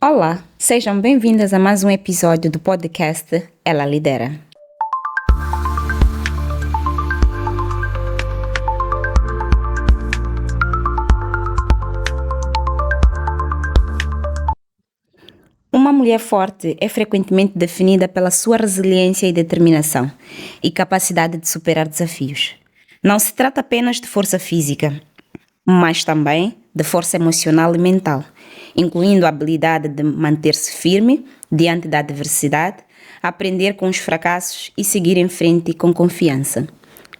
Olá, sejam bem-vindas a mais um episódio do podcast Ela Lidera. Uma mulher forte é frequentemente definida pela sua resiliência e determinação e capacidade de superar desafios. Não se trata apenas de força física, mas também de força emocional e mental, incluindo a habilidade de manter-se firme diante da adversidade, aprender com os fracassos e seguir em frente com confiança.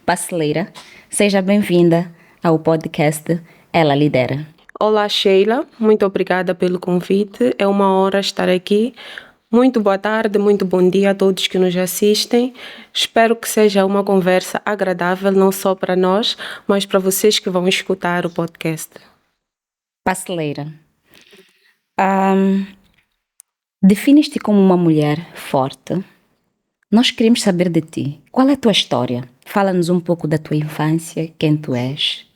Paceleira, seja bem-vinda ao podcast Ela Lidera. Olá, Sheila. Muito obrigada pelo convite. É uma honra estar aqui. Muito boa tarde, muito bom dia a todos que nos assistem. Espero que seja uma conversa agradável, não só para nós, mas para vocês que vão escutar o podcast. Paceleira, defines-te como uma mulher forte. Nós queremos saber de ti. Qual é a tua história? Fala-nos um pouco da tua infância, quem tu és.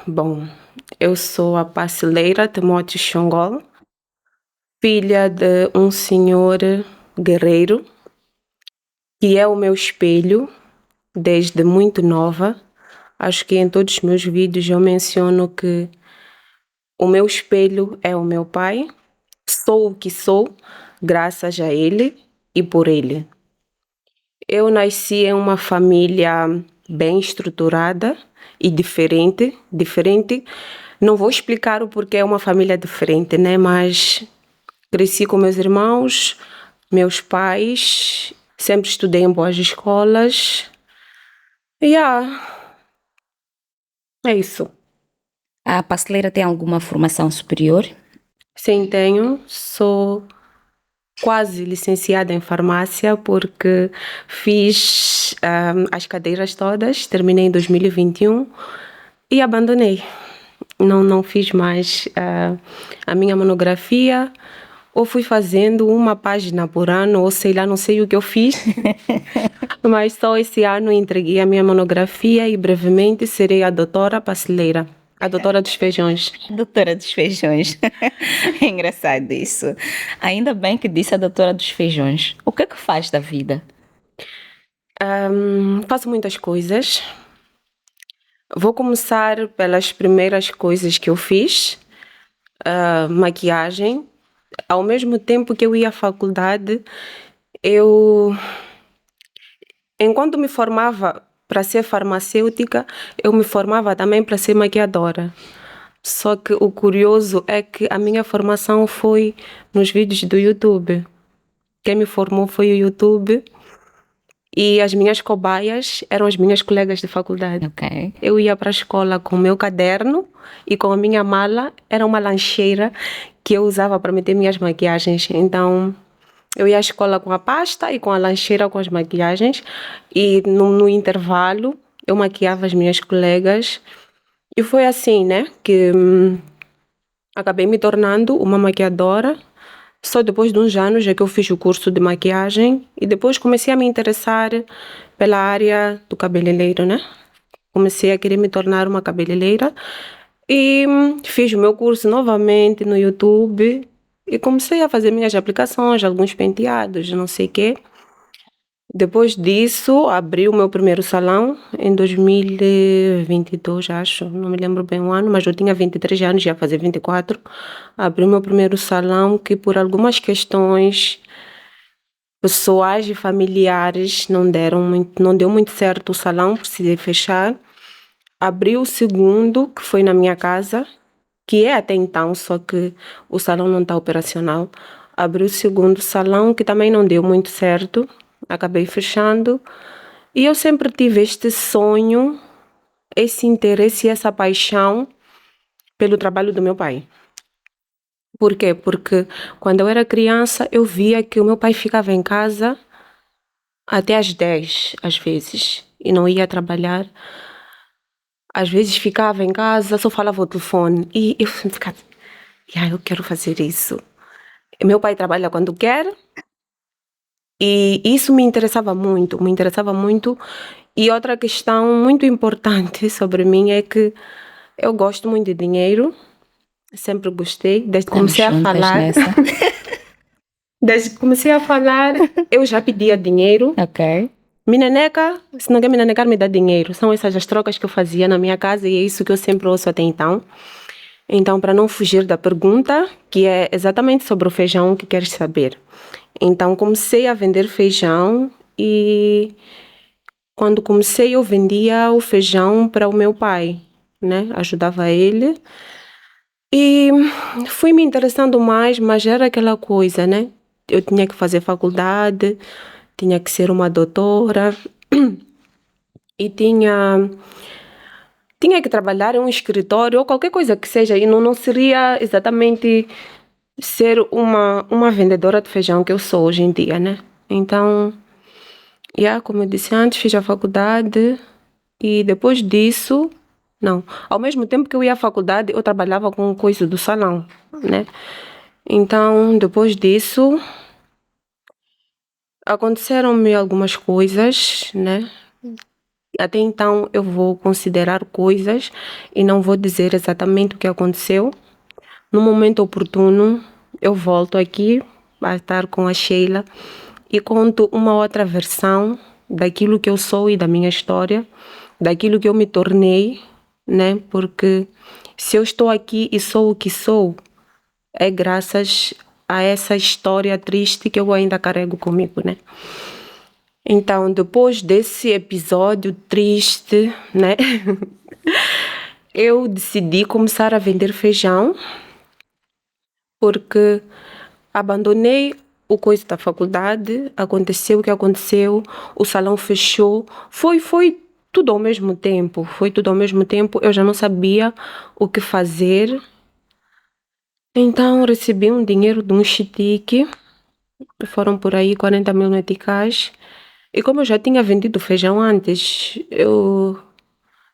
Bom, eu sou a Paceleira Timóteo Xongol, filha de um senhor guerreiro, que é o meu espelho desde muito nova. Acho que em todos os meus vídeos eu menciono que o meu espelho é o meu pai. Sou o que sou graças a ele e por ele. Eu nasci em uma família bem estruturada e diferente. Não vou explicar o porquê é uma família diferente, né? Mas cresci com meus irmãos, meus pais, sempre estudei em boas escolas. É isso. A Paceleira tem alguma formação superior? Sim, tenho. Sou quase licenciada em farmácia porque fiz as cadeiras todas, terminei em 2021 e abandonei. Não fiz mais a minha monografia, ou fui fazendo uma página por ano, ou sei lá, não sei o que eu fiz. Mas só esse ano entreguei a minha monografia e brevemente serei a doutora Paceleira. A doutora dos feijões. Doutora dos feijões. É engraçado isso. Ainda bem que disse a doutora dos feijões. O que é que faz da vida? Faço muitas coisas. Vou começar pelas primeiras coisas que eu fiz. Maquiagem. Ao mesmo tempo que eu ia à faculdade, enquanto me formava para ser farmacêutica, eu me formava também para ser maquiadora. Só que o curioso é que a minha formação foi nos vídeos do YouTube. Quem me formou foi o YouTube e as minhas cobaias eram as minhas colegas de faculdade. Ok. Eu ia para a escola com o meu caderno e com a minha mala, era uma lancheira que eu usava para meter minhas maquiagens. Então, eu ia à escola com a pasta e com a lancheira com as maquiagens e no intervalo eu maquiava as minhas colegas. E foi assim, né, que acabei me tornando uma maquiadora. Só depois de uns anos é que eu fiz o curso de maquiagem e depois comecei a me interessar pela área do cabeleireiro, né? Comecei a querer me tornar uma cabeleireira e fiz o meu curso novamente no YouTube e comecei a fazer minhas aplicações, alguns penteados, não sei o quê. Depois disso, abri o meu primeiro salão em 2022, acho, não me lembro bem o ano, mas eu tinha 23 anos, ia fazer 24. Abri o meu primeiro salão que por algumas questões pessoais e familiares não deu muito certo o salão, precisei fechar. Abri o segundo, que foi na minha casa, que é até então, só que o salão não está operacional. Abri o segundo salão, que também não deu muito certo. Acabei fechando. E eu sempre tive este sonho, esse interesse e essa paixão pelo trabalho do meu pai. Por quê? Porque quando eu era criança, eu via que o meu pai ficava em casa até às 10, às vezes, e não ia trabalhar. Às vezes ficava em casa, só falava ao telefone. E eu ficava, eu quero fazer isso. Meu pai trabalha quando quer. E isso me interessava muito. E outra questão muito importante sobre mim é que eu gosto muito de dinheiro Sempre gostei. Desde que Estamos comecei a juntas falar. nessa. Desde que comecei a falar, eu já pedia dinheiro. Ok. Me neneca, se não quer me nenecar, me dá dinheiro. São essas as trocas que eu fazia na minha casa e é isso que eu sempre ouço até então. Então, para não fugir da pergunta, que é exatamente sobre o feijão que queres saber. Então, comecei a vender feijão e quando comecei eu vendia o feijão para o meu pai, né? Ajudava ele. E fui me interessando mais, mas era aquela coisa, né? Eu tinha que fazer faculdade, tinha que ser uma doutora e tinha que trabalhar em um escritório ou qualquer coisa que seja, e não seria exatamente ser uma vendedora de feijão que eu sou hoje em dia, né? Então, como eu disse antes, fiz a faculdade e depois disso, não, ao mesmo tempo que eu ia à faculdade, eu trabalhava com coisa do salão, né? Então, depois disso, aconteceram-me algumas coisas, né? Até então eu vou considerar coisas e não vou dizer exatamente o que aconteceu. No momento oportuno, eu volto aqui a estar com a Sheila e conto uma outra versão daquilo que eu sou e da minha história, daquilo que eu me tornei, né? Porque se eu estou aqui e sou o que sou, é graças a essa história triste que eu ainda carrego comigo, né? Então, depois desse episódio triste, né? Eu decidi começar a vender feijão porque abandonei o coisa da faculdade, aconteceu o que aconteceu, o salão fechou, foi tudo ao mesmo tempo, eu já não sabia o que fazer. Então, recebi um dinheiro de um chitique, foram por aí 40 mil meticais, e como eu já tinha vendido feijão antes, eu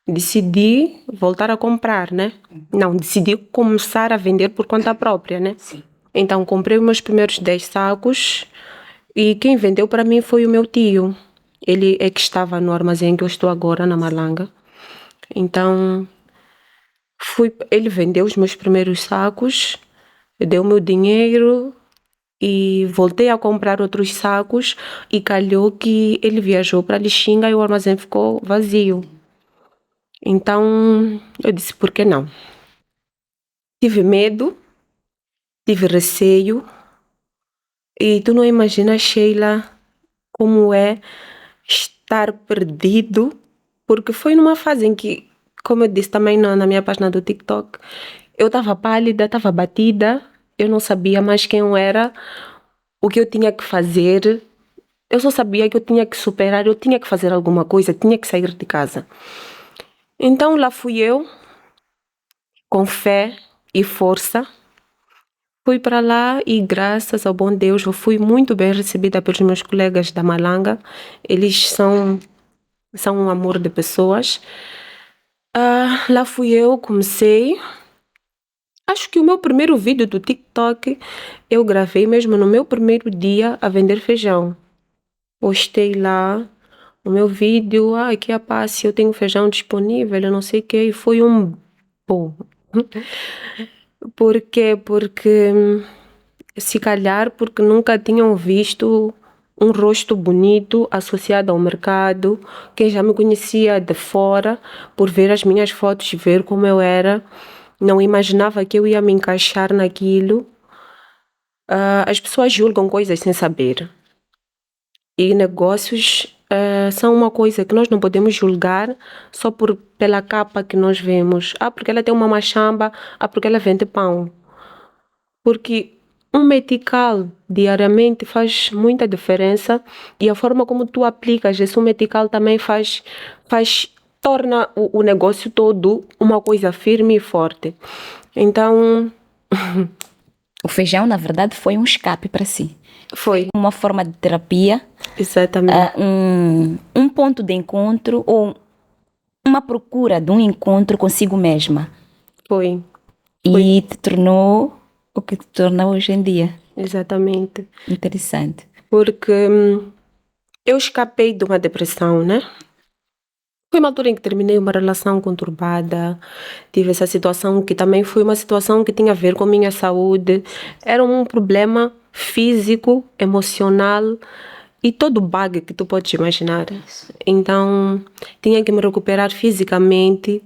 decidi voltar a comprar, né? Não, decidi começar a vender por conta própria, né? Sim. Então, comprei os meus primeiros 10 sacos e quem vendeu para mim foi o meu tio. Ele é que estava no armazém que eu estou agora, na Malanga. Então, ele vendeu os meus primeiros sacos, deu o meu dinheiro e voltei a comprar outros sacos e calhou que ele viajou para Lixinga e o armazém ficou vazio. Então, eu disse, por que não? Tive medo, tive receio e tu não imaginas, Sheila, como é estar perdido, porque foi numa fase em que, como eu disse também na minha página do TikTok, eu estava pálida, estava batida, eu não sabia mais quem eu era, o que eu tinha que fazer, eu só sabia que eu tinha que superar, eu tinha que fazer alguma coisa, tinha que sair de casa. Então lá fui eu, com fé e força, fui para lá e graças ao bom Deus eu fui muito bem recebida pelos meus colegas da Malanga. Eles são um amor de pessoas. Lá fui eu, comecei. Acho que o meu primeiro vídeo do TikTok eu gravei mesmo no meu primeiro dia a vender feijão. Postei lá o meu vídeo, aqui a passe, eu tenho feijão disponível, eu não sei o que, e foi um bom. Por quê? Porque se calhar porque nunca tinham visto um rosto bonito associado ao mercado. Quem já me conhecia de fora, por ver as minhas fotos, ver como eu era, não imaginava que eu ia me encaixar naquilo. As pessoas julgam coisas sem saber. E negócios são uma coisa que nós não podemos julgar só pela capa que nós vemos. Porque ela tem uma machamba, porque ela vende pão. Porque um metical diariamente faz muita diferença e a forma como tu aplicas esse metical também torna o negócio todo uma coisa firme e forte. Então, O feijão, na verdade, foi um escape para si. foi. Uma forma de terapia. Exatamente. Um ponto de encontro ou uma procura de um encontro consigo mesma. Foi. E te tornou o que te torna hoje em dia. Exatamente. Interessante. Porque eu escapei de uma depressão, né? Foi uma altura em que terminei uma relação conturbada, tive essa situação que também foi uma situação que tinha a ver com a minha saúde. Era um problema físico, emocional e todo o bug que tu podes imaginar. Então, tinha que me recuperar fisicamente.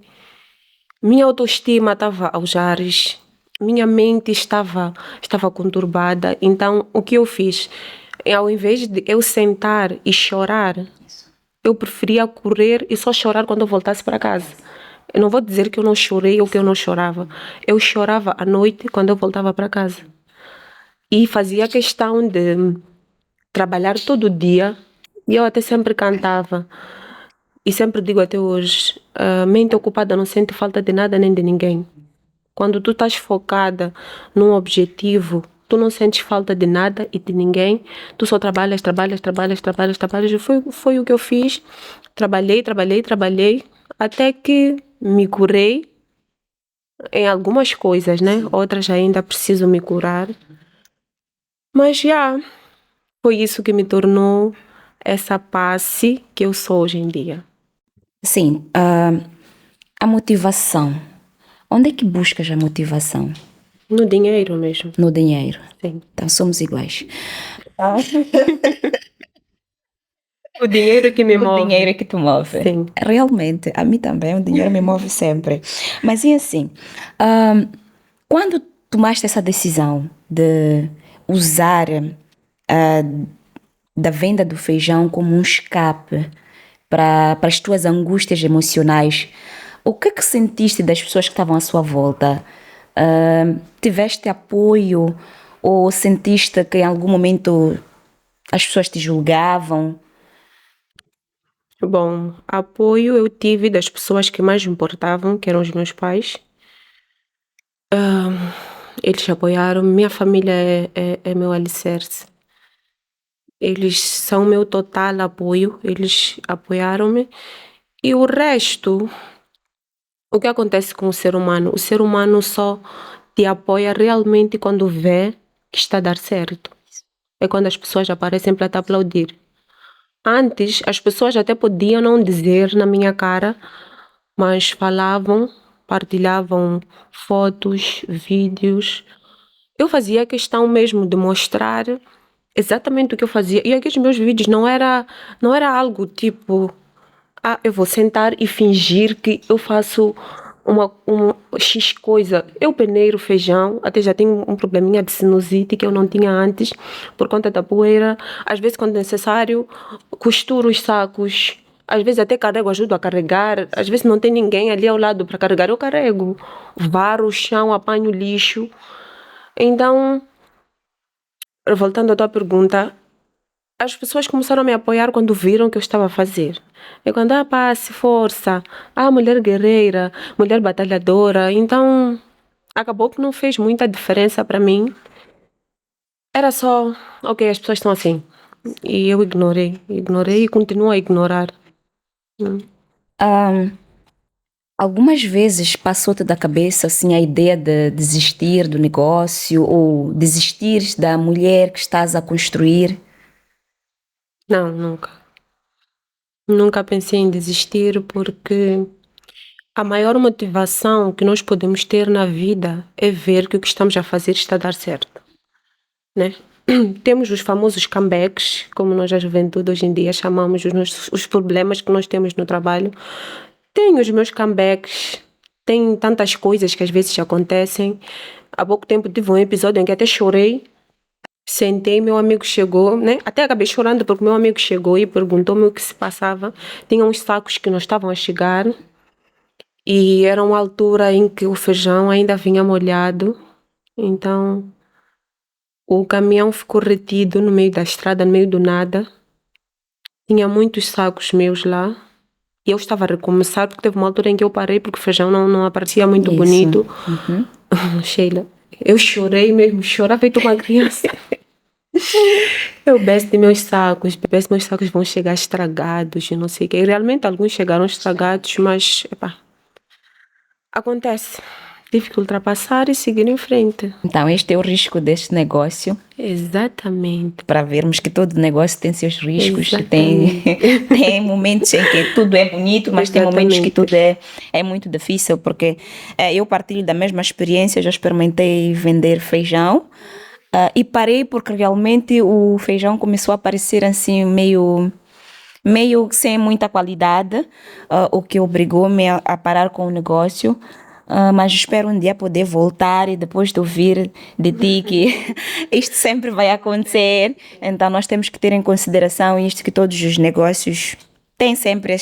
Minha autoestima estava aos ares, minha mente estava conturbada. Então, o que eu fiz? Ao invés de eu sentar e chorar, eu preferia correr e só chorar quando eu voltasse para casa. Eu não vou dizer que eu não chorei ou que eu não chorava. Eu chorava à noite quando eu voltava para casa. E fazia questão de trabalhar todo dia. E eu até sempre cantava. E sempre digo até hoje, a mente ocupada não sente falta de nada nem de ninguém. Quando tu estás focada num objetivo, tu não sentes falta de nada e de ninguém. Tu só trabalhas, trabalhas, trabalhas, trabalhas, trabalhas. E foi o que eu fiz. Trabalhei, trabalhei, trabalhei, até que me curei em algumas coisas, né? Outras ainda preciso me curar. Mas já foi isso que me tornou essa passe que eu sou hoje em dia. Sim, a motivação. Onde é que buscas a motivação? No dinheiro mesmo. No dinheiro. Sim. Então somos iguais. O dinheiro que me O move. dinheiro é que te move. Sim. Realmente, a mim também, o dinheiro me move sempre. Mas e assim, quando tomaste essa decisão de usar da venda do feijão como um escape para as tuas angústias emocionais, o que sentiste das pessoas que estavam à sua volta? Tiveste apoio ou sentiste que em algum momento as pessoas te julgavam? Bom, apoio eu tive das pessoas que mais me importavam, que eram os meus pais. Eles apoiaram. Minha família é meu alicerce. Eles são meu total apoio. Eles apoiaram-me. E o resto, o que acontece com o ser humano? O ser humano só te apoia realmente quando vê que está a dar certo. É quando as pessoas aparecem para te aplaudir. Antes, as pessoas até podiam não dizer na minha cara, mas falavam, partilhavam fotos, vídeos. Eu fazia questão mesmo de mostrar exatamente o que eu fazia. E aqueles meus vídeos não era algo tipo, eu vou sentar e fingir que eu faço uma X coisa. Eu peneiro feijão, até já tenho um probleminha de sinusite que eu não tinha antes, por conta da poeira. Às vezes, quando necessário, costuro os sacos. Às vezes até carrego, ajudo a carregar. Às vezes não tem ninguém ali ao lado para carregar, eu carrego. Varo o chão, apanho lixo. Então, voltando à tua pergunta, as pessoas começaram a me apoiar quando viram o que eu estava a fazer. E quando, passe, força, mulher guerreira, mulher batalhadora. Então, acabou que não fez muita diferença para mim. Era só, ok, as pessoas estão assim. E eu ignorei e continuo a ignorar. Algumas vezes passou-te da cabeça assim a ideia de desistir do negócio ou desistir da mulher que estás a construir? Não, nunca. Nunca pensei em desistir porque a maior motivação que nós podemos ter na vida é ver que o que estamos a fazer está a dar certo, né? Temos os famosos comebacks, como nós a juventude hoje em dia chamamos os problemas que nós temos no trabalho. Tenho os meus comebacks, tem tantas coisas que às vezes acontecem. Há pouco tempo tive um episódio em que até chorei. Sentei, meu amigo chegou, né? Até acabei chorando porque meu amigo chegou e perguntou-me o que se passava. Tinha uns sacos que não estavam a chegar e era uma altura em que o feijão ainda vinha molhado. Então, o caminhão ficou retido no meio da estrada, no meio do nada. Tinha muitos sacos meus lá. E eu estava a recomeçar porque teve uma altura em que eu parei porque o feijão não aparecia muito Isso. bonito. Sheila, eu chorei mesmo, chorar feito uma criança. Eu beste meus sacos vão chegar estragados, não sei o quê. E realmente alguns chegaram estragados, mas, acontece. tive que ultrapassar e seguir em frente. Então, este é o risco deste negócio, Exatamente. para vermos que todo negócio tem seus riscos, Exatamente. tem momentos em que tudo é bonito, mas tem momentos que tudo é muito difícil, porque eu partilho da mesma experiência, já experimentei vender feijão, e parei porque realmente o feijão começou a aparecer assim meio sem muita qualidade, o que obrigou-me a parar com o negócio. Mas espero um dia poder voltar e depois de ouvir de ti que isto sempre vai acontecer. Então nós temos que ter em consideração isto, que todos os negócios têm sempre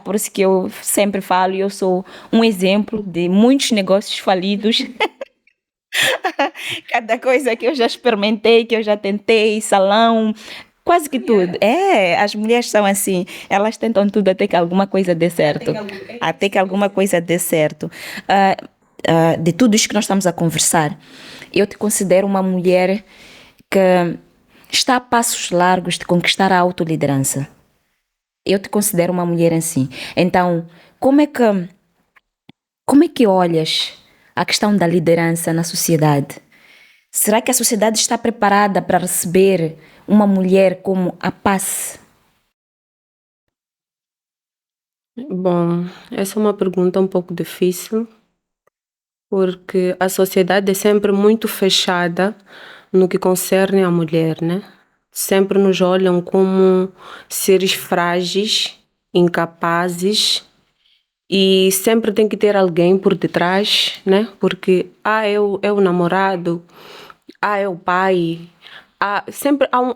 por isso que eu sempre falo, eu sou um exemplo de muitos negócios falidos. Cada coisa que eu já experimentei, que eu já tentei, salão, quase que tudo. As mulheres são assim, elas tentam tudo até que alguma coisa dê certo. Até que alguma coisa dê certo. De tudo isto que nós estamos a conversar, eu te considero uma mulher que está a passos largos de conquistar a autoliderança. Eu te considero uma mulher assim. Então, como é que olhas a questão da liderança na sociedade? Será que a sociedade está preparada para receber uma mulher como a Paz? Bom, essa é uma pergunta um pouco difícil, porque a sociedade é sempre muito fechada no que concerne à mulher, né? Sempre nos olham como seres frágeis, incapazes, e sempre tem que ter alguém por detrás, né? Porque é o namorado, é o pai, sempre há um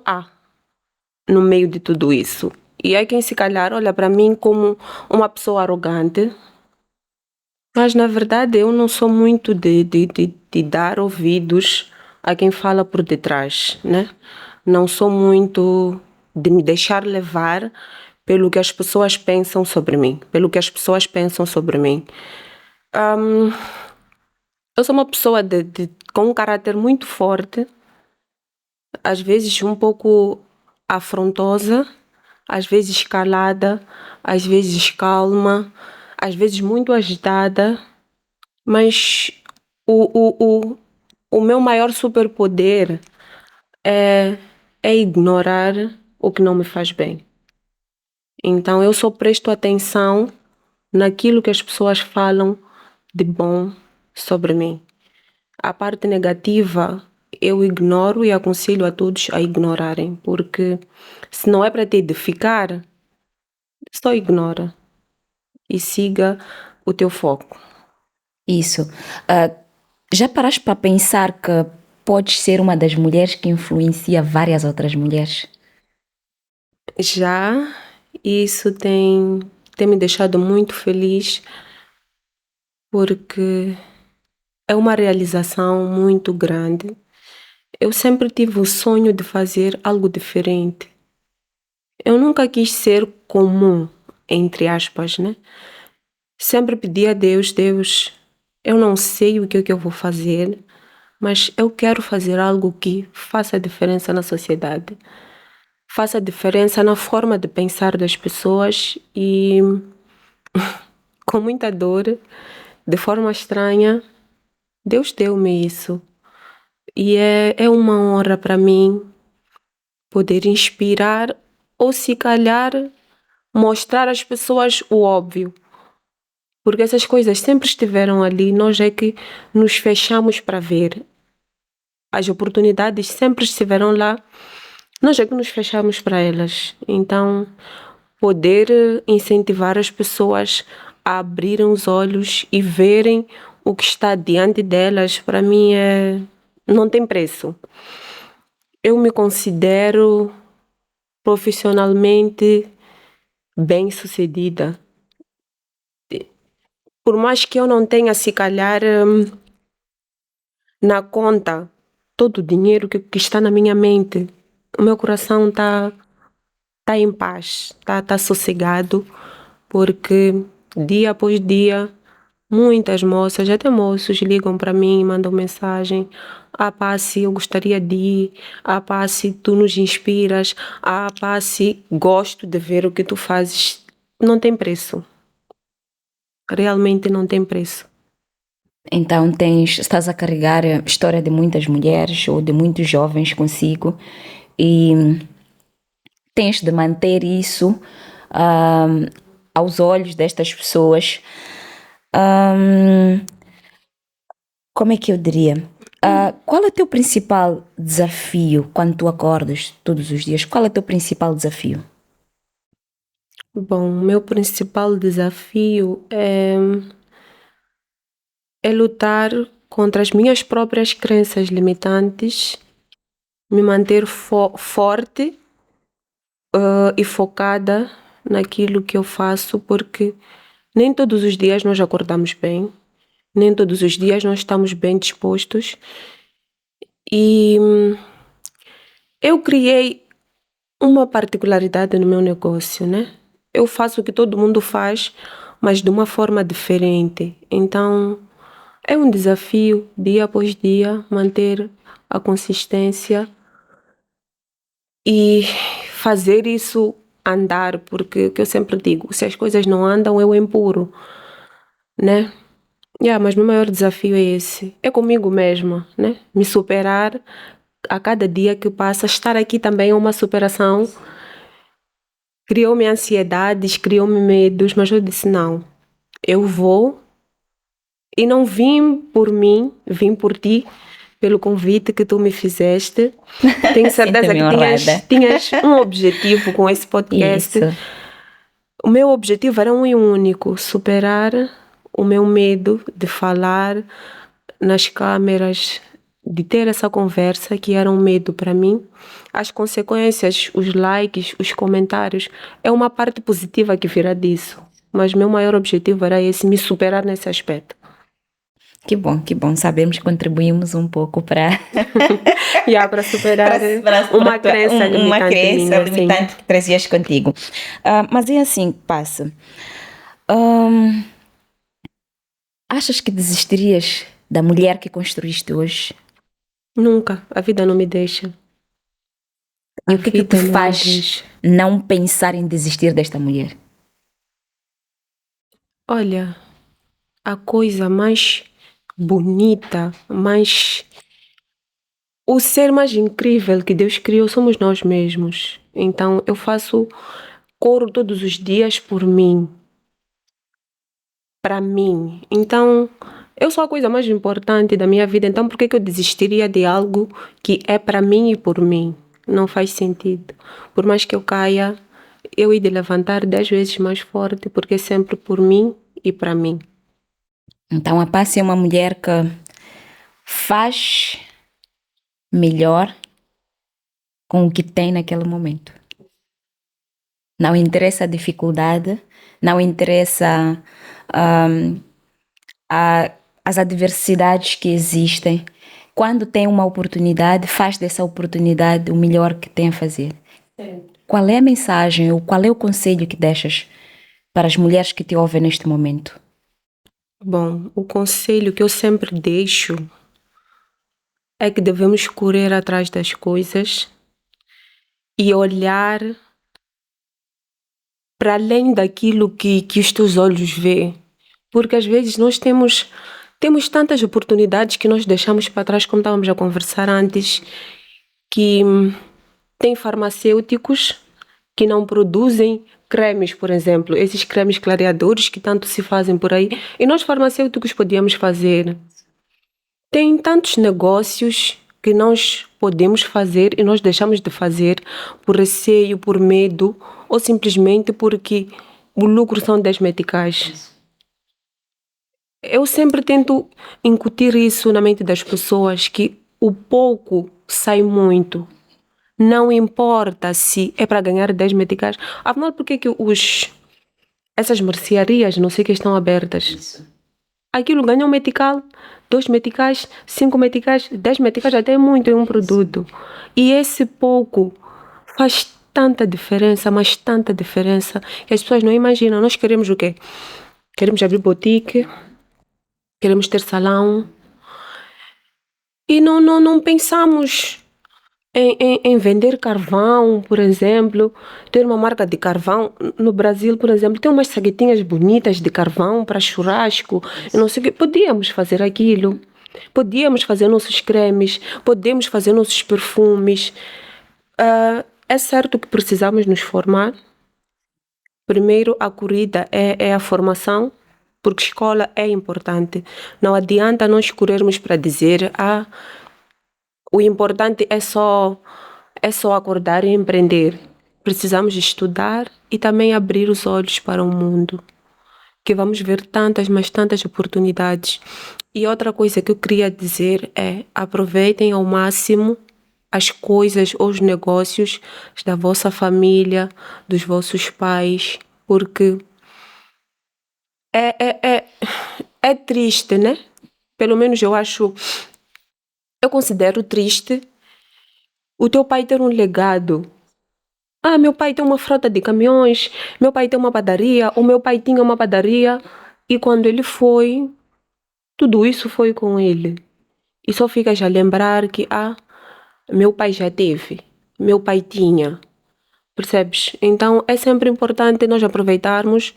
no meio de tudo isso. E há quem se calhar olha para mim como uma pessoa arrogante, mas na verdade eu não sou muito de dar ouvidos a quem fala por detrás, né? Não sou muito de me deixar levar pelo que as pessoas pensam sobre mim, pelo que as pessoas pensam sobre mim. Eu sou uma pessoa com um caráter muito forte, às vezes um pouco afrontosa, às vezes calada, às vezes calma, às vezes muito agitada, mas o meu maior superpoder é ignorar o que não me faz bem. Então eu só presto atenção naquilo que as pessoas falam de bom sobre mim. A parte negativa eu ignoro e aconselho a todos a ignorarem, porque se não é para te edificar, só ignora e siga o teu foco. Isso. Já paraste para pensar que podes ser uma das mulheres que influencia várias outras mulheres? Já isso tem me deixado muito feliz, porque é uma realização muito grande. Eu sempre tive o sonho de fazer algo diferente. Eu nunca quis ser comum, entre aspas, né? Sempre pedi a Deus, Deus, eu não sei o que é que eu vou fazer, mas eu quero fazer algo que faça diferença na sociedade. Faça diferença na forma de pensar das pessoas e com muita dor, de forma estranha, Deus deu-me isso. E é uma honra para mim poder inspirar ou se calhar mostrar às pessoas o óbvio. Porque essas coisas sempre estiveram ali, nós é que nos fechamos para ver. As oportunidades sempre estiveram lá, nós é que nos fechamos para elas. Então, poder incentivar as pessoas a abrirem os olhos e verem o que está diante delas, para mim não tem preço. Eu me considero profissionalmente bem-sucedida. Por mais que eu não tenha, se calhar, na conta todo o dinheiro que está na minha mente, o meu coração está em paz, tá sossegado, porque dia após dia muitas moças, até moços, ligam para mim e mandam mensagem: Paci, eu gostaria de ir. Paci, tu nos inspiras. Paci, gosto de ver o que tu fazes. Não tem preço. realmente não tem preço. Então estás a carregar a história de muitas mulheres ou de muitos jovens consigo e tens de manter isso aos olhos destas pessoas. Como é que eu diria? Qual é o teu principal desafio quando tu acordas todos os dias? Qual é o teu principal desafio? Bom, o meu principal desafio é lutar contra as minhas próprias crenças limitantes, me manter forte e focada naquilo que eu faço, porque nem todos os dias nós acordamos bem, nem todos os dias nós estamos bem dispostos. E eu criei uma particularidade no meu negócio, né? Eu faço o que todo mundo faz, mas de uma forma diferente. Então, é um desafio, dia após dia, manter a consistência e fazer isso andar, porque o que eu sempre digo, se as coisas não andam, eu empurro, né? Mas meu maior desafio é esse, é comigo mesma, né? Me superar a cada dia que passa. Estar aqui também é uma superação. Criou-me ansiedades, criou-me medos, mas eu disse não, eu vou. E não vim por mim, vim por ti, pelo convite que tu me fizeste. Tenho certeza Sinto-me que honrada. tinhas um objetivo com esse podcast. Isso. O meu objetivo era um e único: superar o meu medo de falar nas câmeras, de ter essa conversa, que era um medo para mim. As consequências, os likes, os comentários, é uma parte positiva que virá disso. Mas meu maior objetivo era esse, me superar nesse aspecto. Que bom, que bom. Sabemos que contribuímos um pouco para Para superar uma crença limitante que trazias contigo. Mas é assim que passa. Achas que desistirias da mulher que construíste hoje? Nunca. A vida não me deixa. E o que te faz não pensar em desistir desta mulher? Olha, a coisa mais bonita, o ser mais incrível que Deus criou somos nós mesmos. Então eu faço coro todos os dias por mim, para mim. Então eu sou a coisa mais importante da minha vida. Então por que eu desistiria de algo que é para mim e por mim? Não faz sentido. Por mais que eu caia, eu hei de levantar 10 vezes mais forte, porque é sempre por mim e para mim. Então a Pássia é uma mulher que faz melhor com o que tem naquele momento. Não interessa a dificuldade, não interessa as adversidades que existem. Quando tem uma oportunidade, faz dessa oportunidade o melhor que tem a fazer. Qual é a mensagem ou qual é o conselho que deixas para as mulheres que te ouvem neste momento? Bom, o conselho que eu sempre deixo é que devemos correr atrás das coisas e olhar para além daquilo que os teus olhos vê. Porque às vezes nós temos tantas oportunidades que nós deixamos para trás, como estávamos a conversar antes, que tem farmacêuticos que não produzem cremes, por exemplo, esses cremes clareadores que tanto se fazem por aí, e nós farmacêuticos podíamos fazer. Tem tantos negócios que nós podemos fazer e nós deixamos de fazer por receio, por medo ou simplesmente porque o lucro são 10 meticais. Eu sempre tento incutir isso na mente das pessoas, que o pouco sai muito. Não importa se é para ganhar 10 meticais. Afinal, por que essas mercearias, não sei, que estão abertas? Isso. Aquilo ganha 1 metical, 2 meticais, 5 meticais, 10 meticais, até muito em um produto. E esse pouco faz tanta diferença, mas tanta diferença, que as pessoas não imaginam. Nós queremos o quê? Queremos abrir boutique, queremos ter salão. E não pensamos em vender carvão, por exemplo, ter uma marca de carvão. No Brasil, por exemplo, tem umas saquetinhas bonitas de carvão para churrasco, e não sei o quê. Podíamos fazer aquilo. Podíamos fazer nossos cremes, podemos fazer nossos perfumes. É certo que precisamos nos formar. Primeiro, a corrida é a formação, porque escola é importante. Não adianta nós corrermos para dizer, o importante é só acordar e empreender. Precisamos estudar e também abrir os olhos para o mundo, que vamos ver tantas, mas tantas oportunidades. E outra coisa que eu queria dizer é: aproveitem ao máximo as coisas, os negócios da vossa família, dos vossos pais, porque é triste, né? Pelo menos eu considero triste o teu pai ter um legado. Meu pai tem uma frota de caminhões, meu pai tem uma padaria, o meu pai tinha uma padaria, e quando ele foi, tudo isso foi com ele. E só ficas a lembrar que, meu pai já teve, meu pai tinha, percebes? Então é sempre importante nós aproveitarmos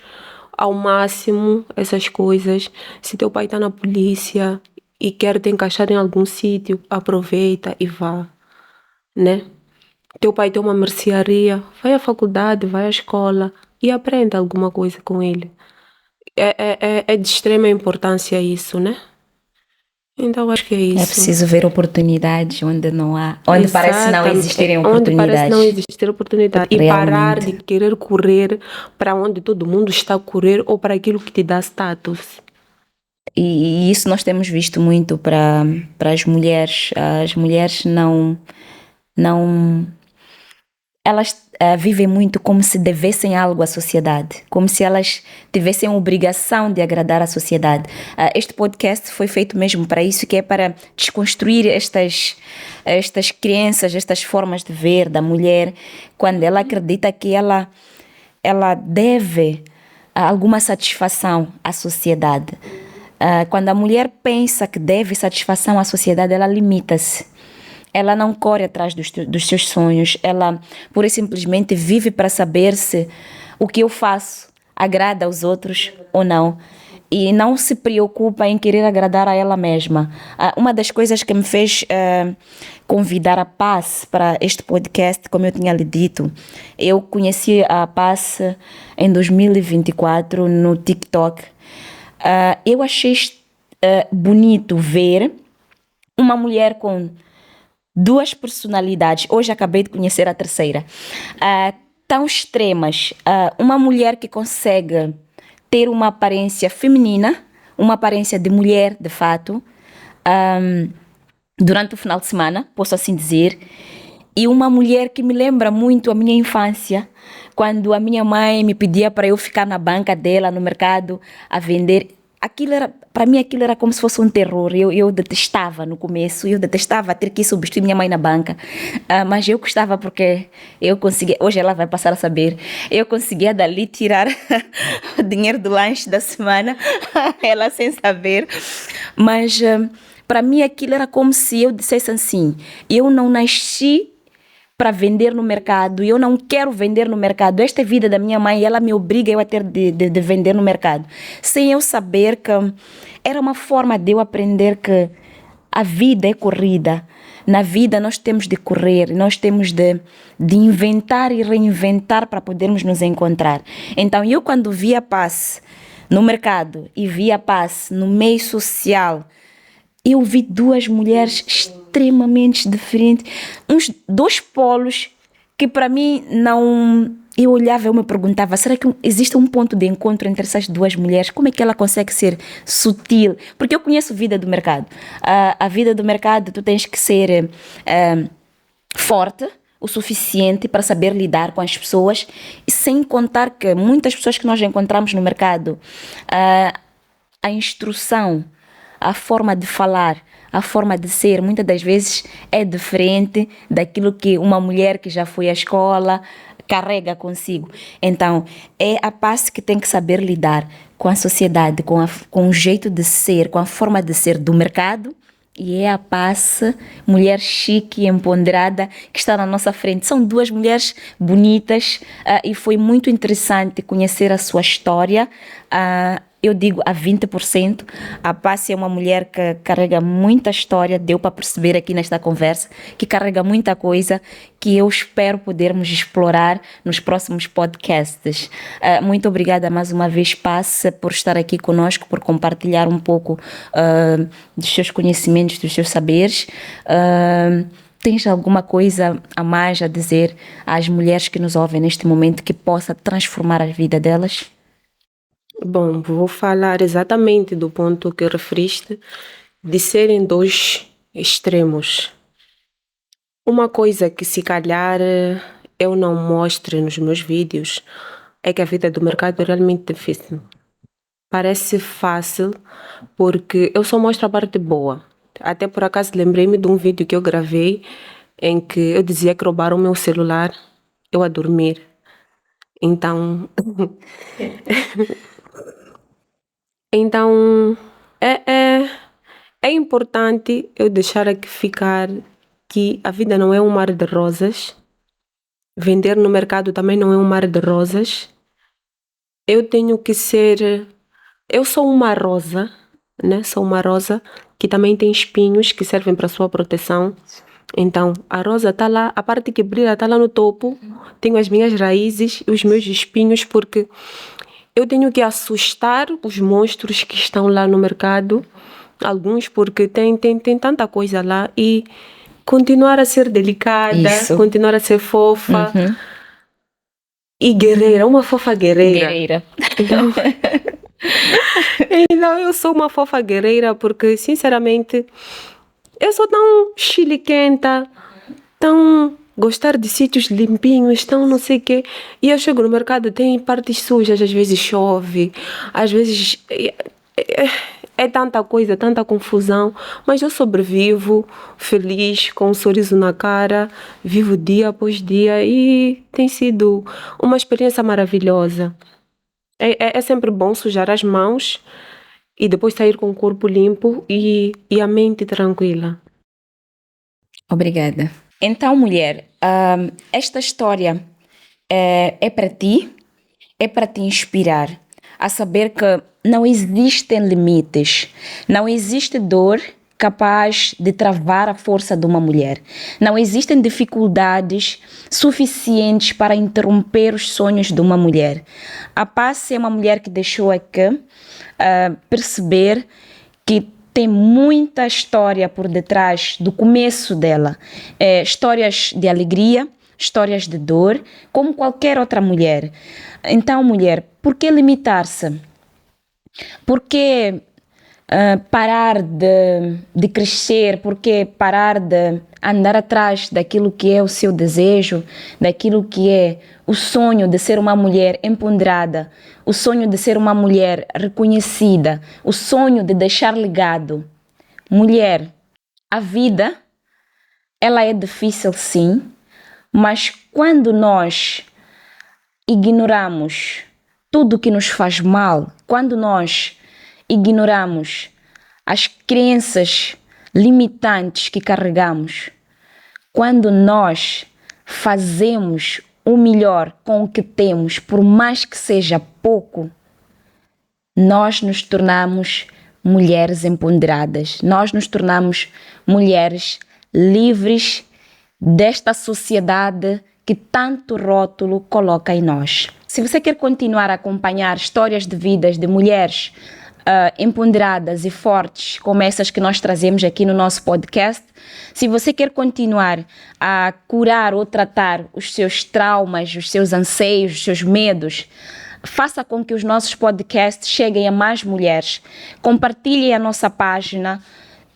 ao máximo essas coisas. Se teu pai está na polícia e quer te encaixar em algum sítio, aproveita e vá, né? Teu pai tem uma mercearia, vai à faculdade, vai à escola e aprenda alguma coisa com ele. É de extrema importância isso, né? Então acho que é É isso. preciso ver oportunidades onde não há, onde parece não Exatamente. existirem Onde parece não oportunidades. existir oportunidade. E parar de querer correr para onde todo mundo está a correr ou para aquilo que te dá status. E isso nós temos visto muito para as mulheres. As mulheres não elas vivem muito como se devessem algo à sociedade, como se elas tivessem a obrigação de agradar à sociedade. Este podcast foi feito mesmo para isso, que é para desconstruir estas crenças, estas formas de ver da mulher, quando ela acredita que ela deve alguma satisfação à sociedade. Quando a mulher pensa que deve satisfação à sociedade, ela limita-se. Ela não corre atrás dos seus sonhos. Ela, pura e simplesmente, vive para saber se o que eu faço agrada aos outros ou não. E não se preocupa em querer agradar a ela mesma. Uma das coisas que me fez convidar a Paz para este podcast, como eu tinha lhe dito, eu conheci a Paz em 2024 no TikTok. Eu achei bonito ver uma mulher com duas personalidades. Hoje acabei de conhecer a terceira. Tão extremas. Uma mulher que consegue ter uma aparência feminina, uma aparência de mulher, de fato, durante o final de semana, posso assim dizer. E uma mulher que me lembra muito a minha infância, quando a minha mãe me pedia para eu ficar na banca dela, no mercado, a vender. Para mim aquilo era como se fosse um terror. Eu detestava no começo, eu detestava ter que substituir minha mãe na banca, mas eu gostava porque eu conseguia, hoje ela vai passar a saber, eu conseguia dali tirar o dinheiro do lanche da semana, ela sem saber, mas para mim aquilo era como se eu dissesse assim: eu não nasci para vender no mercado, eu não quero vender no mercado. Esta é a vida da minha mãe e ela me obriga eu a ter de vender no mercado. Sem eu saber que era uma forma de eu aprender que a vida é corrida. Na vida nós temos de correr, nós temos de inventar e reinventar para podermos nos encontrar. Então eu quando vi a Paz no mercado e vi a Paz no meio social, eu vi duas mulheres extremamente diferentes, dois polos que para mim não... Eu olhava e eu me perguntava, será que existe um ponto de encontro entre essas duas mulheres? Como é que ela consegue ser sutil? Porque eu conheço a vida do mercado. A vida do mercado, tu tens que ser forte o suficiente para saber lidar com as pessoas, e sem contar que muitas pessoas que nós encontramos no mercado, a instrução, a forma de falar, a forma de ser, muitas das vezes é diferente daquilo que uma mulher que já foi à escola carrega consigo. Então, é a Paz que tem que saber lidar com a sociedade, com o jeito de ser, com a forma de ser do mercado e é a Paz, mulher chique e empoderada que está na nossa frente. São duas mulheres bonitas e foi muito interessante conhecer a sua história. Eu digo a 20%. A Paz é uma mulher que carrega muita história, deu para perceber aqui nesta conversa, que carrega muita coisa que eu espero podermos explorar nos próximos podcasts. Muito obrigada mais uma vez, Paz, por estar aqui conosco, por compartilhar um pouco dos seus conhecimentos, dos seus saberes. Tens alguma coisa a mais a dizer às mulheres que nos ouvem neste momento que possa transformar a vida delas? Bom, vou falar exatamente do ponto que referiste, de serem dois extremos. Uma coisa que se calhar eu não mostro nos meus vídeos é que a vida do mercado é realmente difícil. Parece fácil porque eu só mostro a parte boa. Até por acaso lembrei-me de um vídeo que eu gravei em que eu dizia que roubaram o meu celular, eu a dormir. Então, então é importante eu deixar aqui ficar que a vida não é um mar de rosas. Vender no mercado também não é um mar de rosas. Eu tenho que ser... Eu sou uma rosa, né? Sou uma rosa que também tem espinhos que servem para sua proteção. Então, a rosa está lá, a parte que brilha está lá no topo. Tenho as minhas raízes e os meus espinhos porque eu tenho que assustar os monstros que estão lá no mercado. Alguns porque tem tanta coisa lá e continuar a ser delicada, continuar a ser fofa e guerreira, uma fofa guerreira. Então eu sou uma fofa guerreira porque, sinceramente, eu sou tão chiliquenta, tão gostar de sítios limpinhos, tão não sei o quê. E eu chego no mercado, tem partes sujas, às vezes chove, às vezes é tanta coisa, tanta confusão, mas eu sobrevivo feliz, com um sorriso na cara, vivo dia após dia e tem sido uma experiência maravilhosa. É sempre bom sujar as mãos e depois sair com o corpo limpo e a mente tranquila. Obrigada. Então, mulher, esta história é para ti, é para te inspirar a saber que não existem limites, não existe dor capaz de travar a força de uma mulher. Não existem dificuldades suficientes para interromper os sonhos de uma mulher. A Paz é uma mulher que deixou aqui perceber que tem muita história por detrás do começo dela. Histórias de alegria, histórias de dor, como qualquer outra mulher. Então, mulher, por que limitar-se? Por que parar de crescer? Por que parar de andar atrás daquilo que é o seu desejo, daquilo que é o sonho de ser uma mulher empoderada, o sonho de ser uma mulher reconhecida, o sonho de deixar legado? Mulher, a vida, ela é difícil sim, mas quando nós ignoramos tudo que nos faz mal, quando nós ignoramos as crenças limitantes que carregamos, quando nós fazemos o melhor com o que temos, por mais que seja pouco, nós nos tornamos mulheres empoderadas, nós nos tornamos mulheres livres desta sociedade que tanto rótulo coloca em nós. Se você quer continuar a acompanhar histórias de vidas de mulheres empoderadas e fortes, como essas que nós trazemos aqui no nosso podcast, se você quer continuar a curar ou tratar os seus traumas, os seus anseios, os seus medos, faça com que os nossos podcasts cheguem a mais mulheres. Compartilhe a nossa página.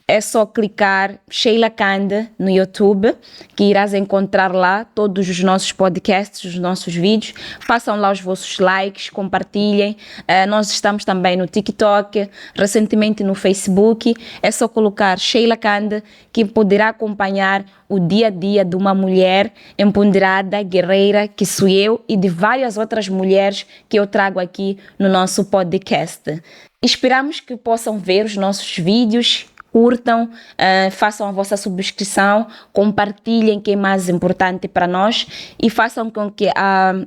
É só clicar Sheila Kande no YouTube, que irás encontrar lá todos os nossos podcasts, os nossos vídeos. Façam lá os vossos likes, compartilhem. Nós estamos também no TikTok, recentemente no Facebook. É só colocar Sheila Kande, que poderá acompanhar o dia a dia de uma mulher empoderada, guerreira, que sou eu, e de várias outras mulheres que eu trago aqui no nosso podcast. Esperamos que possam ver os nossos vídeos, curtam, façam a vossa subscrição, compartilhem, que é mais importante para nós, e façam com que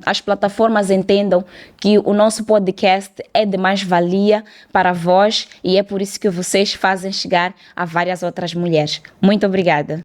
as plataformas entendam que o nosso podcast é de mais-valia para vós, e é por isso que vocês fazem chegar a várias outras mulheres. Muito obrigada.